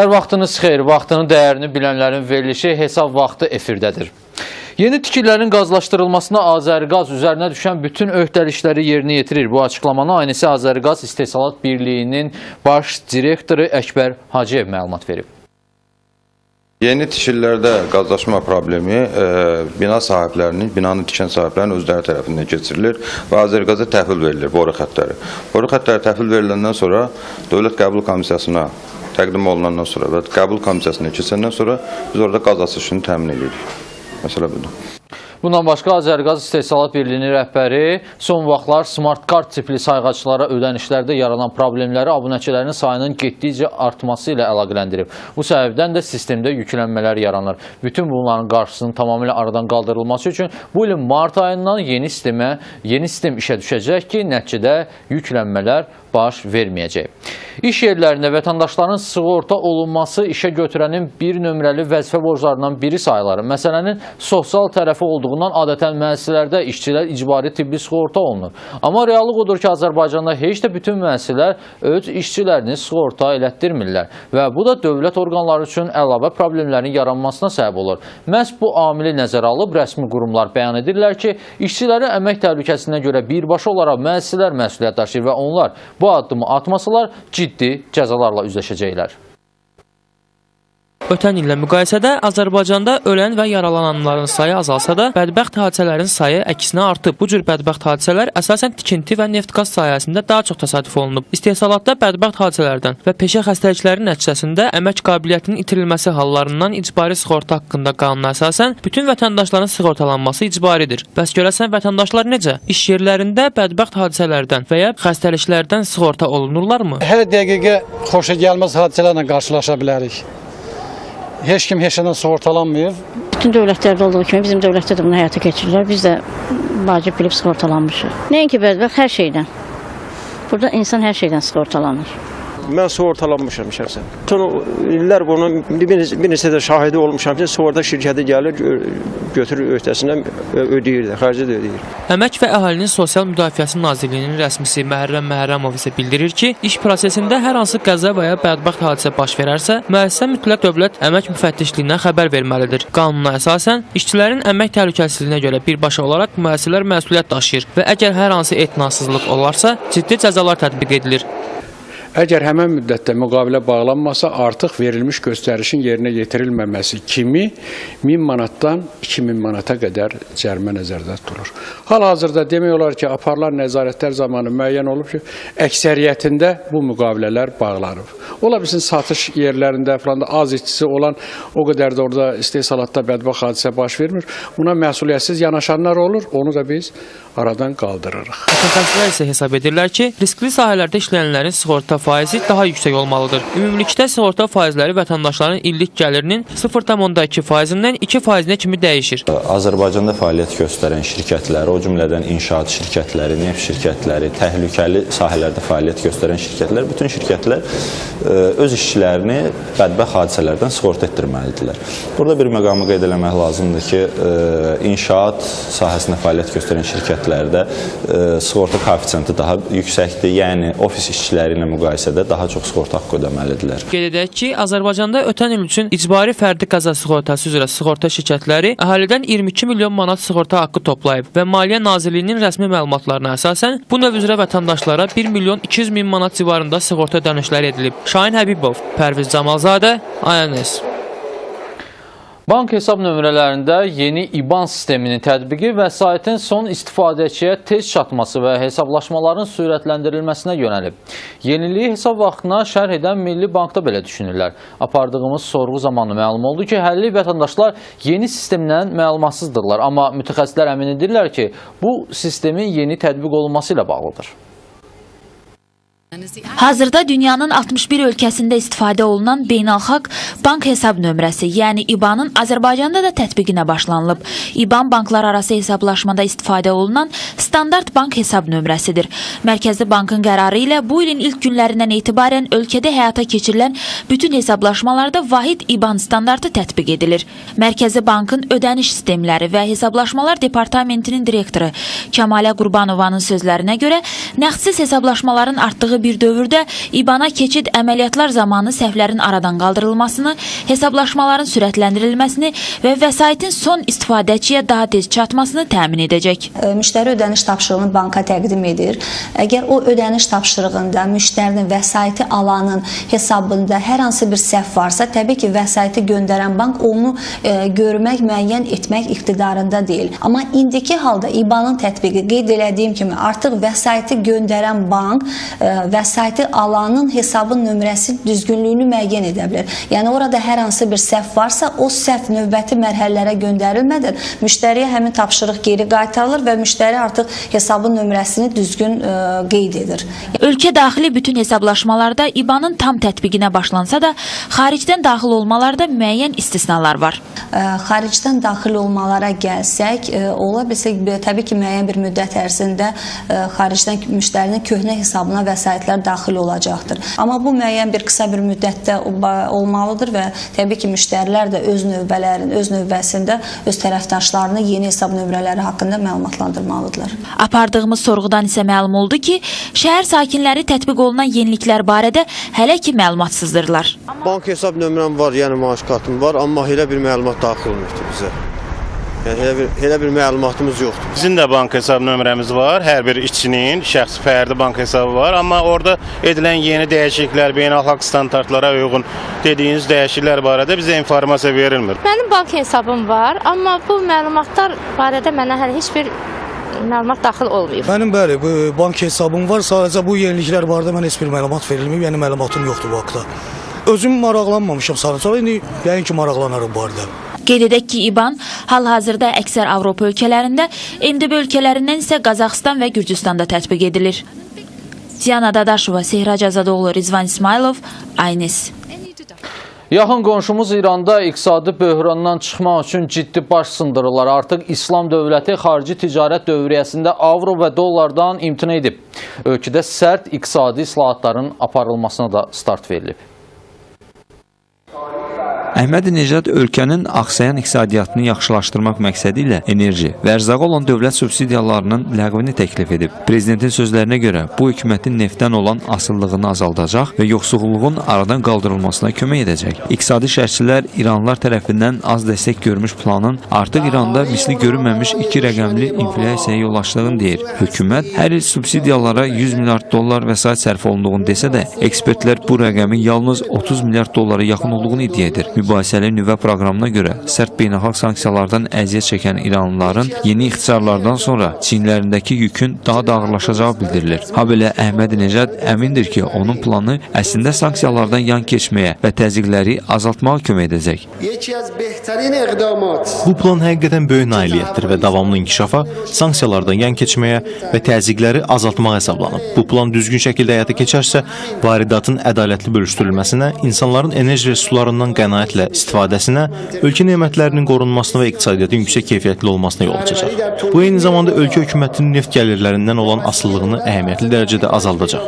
Hər vaxtınız xeyir, vaxtının dəyərini bilənlərin verilişi hesab vaxtı efirdədir. Yeni tikililərin qazlaşdırılmasına Azərqaz üzərinə düşən bütün öhdəlikləri yerinə yetirir. Bu açıqlamanı aynısı Azərqaz İstehsalat Birliyinin baş direktoru Əkbər Hacıyev məlumat verib. Yeni tikililərdə qazlaşma problemi bina sahiblərinin, binanı tikən sahiblərinin özləri tərəfindən keçirilir və Azərqaza təhvil verilir boru xəttləri. Boru xəttləri təhvil veriləndən sonra Dövlət Qəbul Komissiyasına təqdim olunandan sonra və Qəbul Komissiyasına keçəndən sonra biz orada qaz açılışını təmin edirik. Məsələ budur. Bundan başqa Azərqaz İstehsalat Birliyinin rəhbəri son vaxtlar smart kart tipli sayğaclara ödənişlərdə yaranan problemləri abunəçilərin sayının getdikcə artması ilə əlaqələndirib. Bu səbəbdən də sistemdə yüklənmələr yaranır. Bütün bunların qarşısının tamamilə aradan qaldırılması üçün bu ilin mart ayından yeni sistem işə düşəcək ki, nəticədə yüklənmələr baş verməyəcək. İş yerlərində vətəndaşların sığorta olunması işə götürənin bir nömrəli vəzifə borclarından biri sayılır. Məsələnin sosial tərəfi olduğundan adətən müəssisələrdə işçilər icbari tibbi sığorta olunur. Amma reallıq odur ki, Azərbaycanda heç də bütün müəssisələr öz işçilərini sığorta elətdirmirlər və bu da dövlət orqanları üçün əlavə problemlərin yaranmasına səbəb olur. Məhz bu amili nəzərə alıb rəsmi qurumlar bəyan edirlər ki, işçilərin əmək təhlükəsinə görə birbaşa olaraq müəssisələr məsuliyyət daşıyır və onlar bu addımı atmasalar ciddi cəzalarla üzləşəcəklər. Ötən illə müqayisədə Azərbaycanda ölən və yaralananların sayı azalsa da, bədbəxt hadisələrin sayı əksinə artıb. Bu cür bədbəxt hadisələr əsasən tikinti və neft-qaz sayəsində daha çox təsadüf olunub. İstehsalatda bədbəxt hadisələrdən və peşə xəstəliklərinin nəticəsində əmək qabiliyyətinin itirilməsi hallarından icbari sığorta haqqında qanuna əsasən bütün vətəndaşların sığortalanması icbaridir. Bəs görəsən vətəndaşlar necə? İş yerlərində bədbəxt hadisələrdən və ya xəstəliklərdən sığorta olunurlarmı? Hər dəqiqə xoşa gəlməz hadisələrlə qarşılaşa bilərik. Heç kim heç nədən sığortalanmıyor. Bütün dövlətlərdə olduğu kimi bizim dövlətdə də bunu həyata keçirirlər. Biz də vacib bilib sığortalanmışıq. Nəinki bədbəxt, hər şeydən. Burada insan hər şeydən sığortalanır. Mən sığortalanmışam şəxsən. Son illər bunun bir neçə də şahidi olmuşam ki, sığorta şirkəti gəlir, götürür öhdəsindən ödəyir də, xərci də ödəyir. Əmək və Əhalinin Sosial Müdafiəsi Nazirliyinin rəsmisi Məhərrəm Məhərrəmov isə bildirir ki, iş prosesində hər hansı qəza və ya bədbəxt hadisə baş verərsə, müəssisə mütləq dövlət əmək müfəttişliyindən xəbər verməlidir. Qanuna əsasən, işçilərin əmək təhlükəsizliyinə görə birbaşa olaraq müəssisələr məsuliyyət daşıyır və əgər hər hansı etinasızlıq olarsa, ciddi cəzalar tətbiq edilir. Əgər həmən müddətdə müqavilə bağlanmasa, artıq verilmiş göstərişin yerinə yetirilməməsi kimi 1000 manatdan 2000 manata qədər cərimə nəzərdə tutulur. Hal-hazırda demək olar ki, aparılan nəzarətlər zamanı müəyyən olub ki, əksəriyyətində bu müqavilələr bağlanıb. Ola bilsin, satış yerlərində falan da az işçisi olan o qədər də orada istehsalatda bədbəxt hadisə baş vermir. Buna məsuliyyətsiz yanaşanlar olur, onu da biz aradan qaldırırıq. Mütəxəssislər isə hesab edirlər ki, riskli sahələrdə işləyənlərin sığorta faizi daha yüksək olmalıdır. Ümumilikdə sığorta faizləri vətəndaşların illik gəlirinin 0,2%-dən 2%-nə kimi dəyişir. Azərbaycanda fəaliyyət göstərən şirkətlər, o cümlədən inşaat şirkətləri, neft şirkətləri, təhlükəli sahələrdə fəaliyyət göstərən şirkətlər, bütün şirkətlər öz işçilərini bədbəxt hadisələrdən sığorta etdirməlidirlər. Burada bir məqamı qeyd eləmək lazımdır ki, inşaat sahəsində fəaliyyət göstərən şirkətlərdə sığorta koeffisiyenti daha yüksəkdir, yəni ofis işçiləri ilə müqayisədə daha çox sığorta haqqı ödəməlidirlər. Qeyd edək ki, Azərbaycanda ötən il üçün icbari fərdi qəza sığortası üzrə sığorta şirkətləri əhalidən 22 milyon manat sığorta haqqı toplayıb və Maliyyə Nazirliyinin rəsmi məlumatlarına əsasən bu növ üzrə vətəndaşlara 1 milyon 200 min manat civarında sığorta ödənişləri edilib. Şahin Həbibov, Pərviz Camalzadə, ANS. Bank hesab nömrələrində yeni İBAN sisteminin tətbiqi vəsaitin son istifadəçiyə tez çatması və hesablaşmaların sürətləndirilməsinə yönəlib. Yeniliyi hesab vaxtına şərh edən Milli Bankda belə düşünürlər. Apardığımız sorğu zamanı məlum oldu ki, həlli vətəndaşlar yeni sistemdən məlumatsızdırlar. Amma mütəxəssislər əmin edirlər ki, bu sistemin yeni tətbiq olunması ilə bağlıdır. Hazırda dünyanın 61 ölkəsində istifadə olunan beynəlxalq bank hesab nömrəsi, yəni İBAN-ın Azərbaycanda da tətbiqinə başlanılıb. İBAN banklar arası hesablaşmada istifadə olunan standart bank hesab nömrəsidir. Mərkəzi Bankın qərarı ilə bu ilin ilk günlərindən etibarən ölkədə həyata keçirilən bütün hesablaşmalarda vahid İBAN standartı tətbiq edilir. Mərkəzi Bankın ödəniş sistemləri və hesablaşmalar departamentinin direktoru Kəmalə Qurbanovanın sözlərinə görə, nəğdsiz hesablaşmaların artdığı bir dövrdə İBAN-a keçid əməliyyatlar zamanı səhvlərin aradan qaldırılmasını, hesablaşmaların sürətləndirilməsini və vəsaitin son istifadəçiyə daha tez çatmasını təmin edəcək. Müştəri ödəniş tapşırığını banka təqdim edir. Əgər o ödəniş tapşırığında müştərinin vəsaiti alanın hesabında hər hansı bir səhv varsa, təbii ki, vəsaiti göndərən bank onu görmək, müəyyən etmək iqtidarında deyil. Amma indiki halda İBAN-ın tətbiqi qeyd elədiyim kimi artıq vəsaiti göndərən bank vəsaiti alanın hesabın nömrəsi düzgünlüyünü müəyyən edə bilər. Yəni orada hər hansı bir səhv varsa, o səhv növbəti mərhələlərə göndərilmədən müştəriyə həmin tapşırıq geri qaytarılır və müştəri artıq hesabın nömrəsini düzgün qeyd edir. Ölkə daxili bütün hesablaşmalarda İBAN-ın tam tətbiqinə başlansa da, xaricdən daxil olmalarda müəyyən istisnalar var. Xaricdən daxil olmalara gəlsək, ola bilsə, təbii ki, müəyyən bir müddət ərzində xaricdən müştərinin köhnə hesabına vəsaitlər daxil olacaqdır. Amma bu müəyyən bir qısa bir müddətdə olmalıdır və təbii ki, müştərilər də öz növbəsində öz tərəfdaşlarını yeni hesab nömrələri haqqında məlumatlandırmalıdırlar. Apardığımız sorğudan isə məlum oldu ki, şəhər sakinləri tətbiq olunan yeniliklər barədə hələ ki məlumatsızdırlar. Bank hesab nömrəm var, yəni maaş kartım var, amma elə bir məlumat daxil olmuşdur bizə. Yəni elə bir məlumatımız yoxdur. Bizim də bank hesab nömrəmiz var. Hər bir işçinin şəxsi fərdi bank hesabı var. Amma orada edilən yeni dəyişikliklər, beynəlxalq standartlara uyğun dediyiniz dəyişikliklər barədə bizə informasiya verilmir. Mənim bank hesabım var, amma bu məlumatlar barədə mənə hələ heç bir məlumat daxil olmayıb. Mənim bəli, bu bank hesabım var. Sadəcə bu yeniliklər barədə mənə heç bir məlumat verilməyib. Yəni məlumatım yoxdur bu haqda. Özüm maraqlanmamışam sadəcə. İndi yəni ki maraqlanarım bu barədə. Qeyd edək ki, İBAN hal-hazırda əksər Avropa ölkələrində, MDB ölkələrindən isə Qazaxıstan və Gürcüstanda tətbiq edilir. Diana Dadaşova, Sehrac Azadoğlu, Rizvan İsmailov, Aynis. Yaxın qonşumuz İranda iqtisadi böhrandan çıxmaq üçün ciddi baş sındırırlar. Artıq İslam dövləti xarici ticarət dövriyyəsində avro və dollardan imtina edib. Ölkədə sərt iqtisadi islahatların aparılmasına da start verilib. Əhmədinecad ölkənin axsayan iqtisadiyyatını yaxşılaşdırmaq məqsədi ilə enerji və ərzağa olan dövlət subsidiyalarının ləğvini təklif edib. Prezidentin sözlərinə görə bu hökumətin neftdən olan asıllığını azaldacaq və yoxsulluğun aradan qaldırılmasına kömək edəcək. İqtisadi şərhçilər İranlılar tərəfindən az dəstək görmüş planın artıq İranda misli görünməmiş 2 rəqəmli inflyasiyaya yol açdığını deyir. Hökumət hər il subsidiyalara 100 milyard dollar vəsait sərf olunduğunu desə də, ekspertlər bu rəqəmin yalnız 30 milyard dollara yaxın olduğunu iddia edir. Mübahisəli nüvə proqramına görə sərt beynəlxalq sanksiyalardan əziyyət çəkən İranlıların yeni ixtisarlardan sonra çiyinlərindəki yükün daha da ağırlaşacağı bildirilir. Habelə Əhmədinecad əmindir ki, onun planı əslində sanksiyalardan yan keçməyə və təzyiqləri azaltmağa kömək edəcək. Bu plan həqiqətən böyük nailiyyətdir və davamlı inkişafa, sanksiyalardan yan keçməyə və təzyiqləri azaltmağa hesablanıb. Bu plan düzgün şəkildə həyata keçərsə, varidatın ədalətli bölüşdürülməsinə, insanların enerji resurslarından qənaətlə istifadəsinə, ölkə nemətlərinin qorunmasına və iqtisadiyyatın yüksək keyfiyyətli olmasına yol açacaq. Bu eyni zamanda ölkə hökumətinin neft gəlirlərindən olan asılılığını əhəmiyyətli dərəcədə azaldacaq.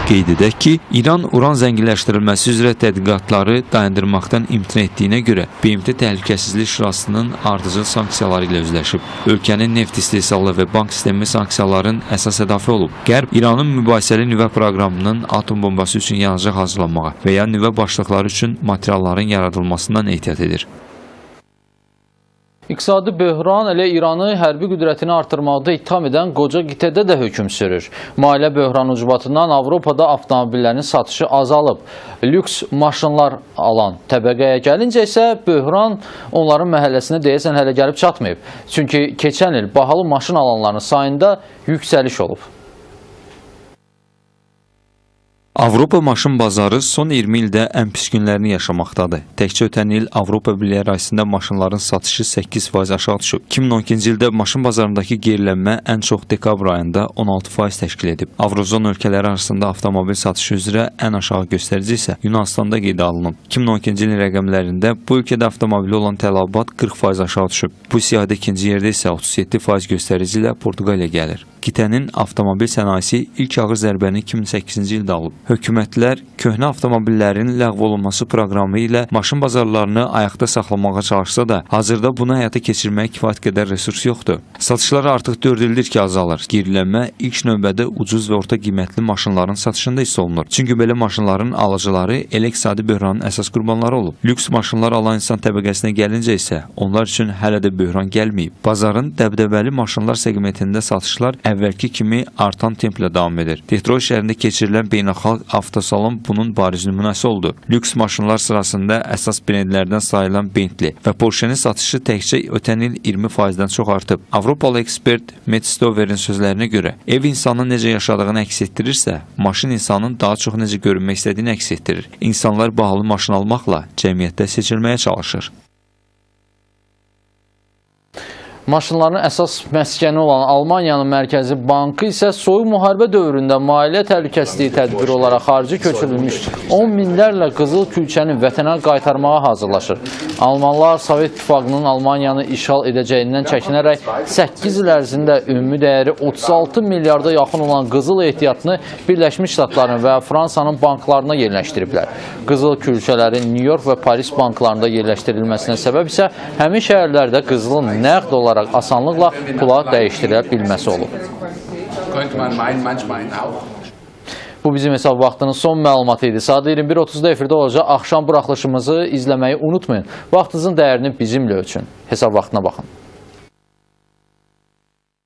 Qeyd edək ki, İran uran zənginləşdirilməsi üzrə tədqiqatları dayandırmaqdan imtina etdiyinə görə BMT Təhlükəsizlik Şurasının ardıcıl sanksiyaları ilə üzləşib. Ölkənin neft istehsalı və bank sistemi sanksiyaların əsas hədəfi olub. Qərb İranın mübahisəli nüvə proqramının atom bombası üçün yanacaq hazırlanmağa və ya nüvə başlıqları üçün materialların yaradılmasından ehtiyat edir. İqtisadi böhran elə İranı hərbi qüdrətini artırmaqda ittiham edən qoca qitədə də hökm sürür. Maliyyə böhranı ucbatından Avropada avtomobillərin satışı azalıb. Lüks maşınlar alan təbəqəyə gəlincə isə böhran onların məhəlləsinə deyəsən hələ gəlib çatmayıb. Çünki keçən il bahalı maşın alanların sayında yüksəliş olub. Avropa maşın bazarı son 20 ildə ən pis günlərini yaşamaqdadır. Təkcə ötən il Avropa Birliyi ərazisində maşınların satışı 8% aşağı düşüb. 2012-ci ildə maşın bazarındakı gerilənmə ən çox dekabr ayında 16% təşkil edib. Avrozon ölkələri arasında avtomobil satışı üzrə ən aşağı göstərici isə Yunanıstanda qeydə alınıb. 2012-ci ilin rəqəmlərində bu ölkədə avtomobili olan tələbat 40% aşağı düşüb. Bu siyahıda ikinci yerdə isə 37% göstərici ilə Portuqaliya gəlir. Qitənin avtomobil sənayesi ilk ağır zərbəni 2008-ci ildə alıb. Hökumətlər köhnə avtomobillərin ləğv olunması proqramı ilə maşın bazarlarını ayaqda saxlamağa çalışsa da, hazırda bunu həyata keçirməyə kifayət qədər resurs yoxdur. Satışlar artıq 4 ildir ki azalır. Gerilənmə ilk növbədə ucuz və orta qiymətli maşınların satışında hiss olunur. Çünki belə maşınların alıcıları elə iqtisadi böhranın əsas qurbanları olub. Lüks maşınlar alan insan təbəqəsinə gəlincə isə onlar üçün hələ də böhran gəlməyib. Bazarın dəbdəbəli maşınlar segmentində satışlar əvvəlki kimi artan templə davam edir. Detroit şəhərində keçirilən beynəlxalq avtosalon bunun bariz nümunəsi oldu. Lüks maşınlar sırasında əsas brendlərdən sayılan Bentley və Porsche-nin satışı təkcə ötən il 20%-dən çox artıb. Avropalı ekspert Matt Stover'in sözlərinə görə, ev insanın necə yaşadığını əks etdirirsə, maşın insanın daha çox necə görünmək istədiyini əks etdirir. İnsanlar bahalı maşın almaqla cəmiyyətdə seçilməyə çalışır. Maşınların əsas məskəni olan Almaniyanın Mərkəzi Bankı isə soyuq müharibə dövründə maliyyə təhlükəsizliyi tədbiri olaraq xarici köçürülmüş 10 minlərlə qızıl külçəni vətənə qaytarmağa hazırlaşır. Almanlar Sovet İttifaqının Almaniyanı işğal edəcəyindən çəkinərək 8 il ərzində ümumi dəyəri 36 milyarda yaxın olan qızıl ehtiyatını Birləşmiş Ştatların və Fransanın banklarına yerləşdiriblər. Qızıl külçələrin New York və Paris banklarında yerləşdirilməsinə səbəb isə həmin şəhərlərdə qızılın nəqd olaraq asanlıqla pula dəyişdirə bilməsi olub. Bu bizim hesab vaxtının son məlumatı idi. Saat 21:30-da efirdə olacaq. Axşam buraxılışımızı izləməyi unutmayın. Vaxtınızın dəyərini bizimlə ölçün. Hesab vaxtına baxın.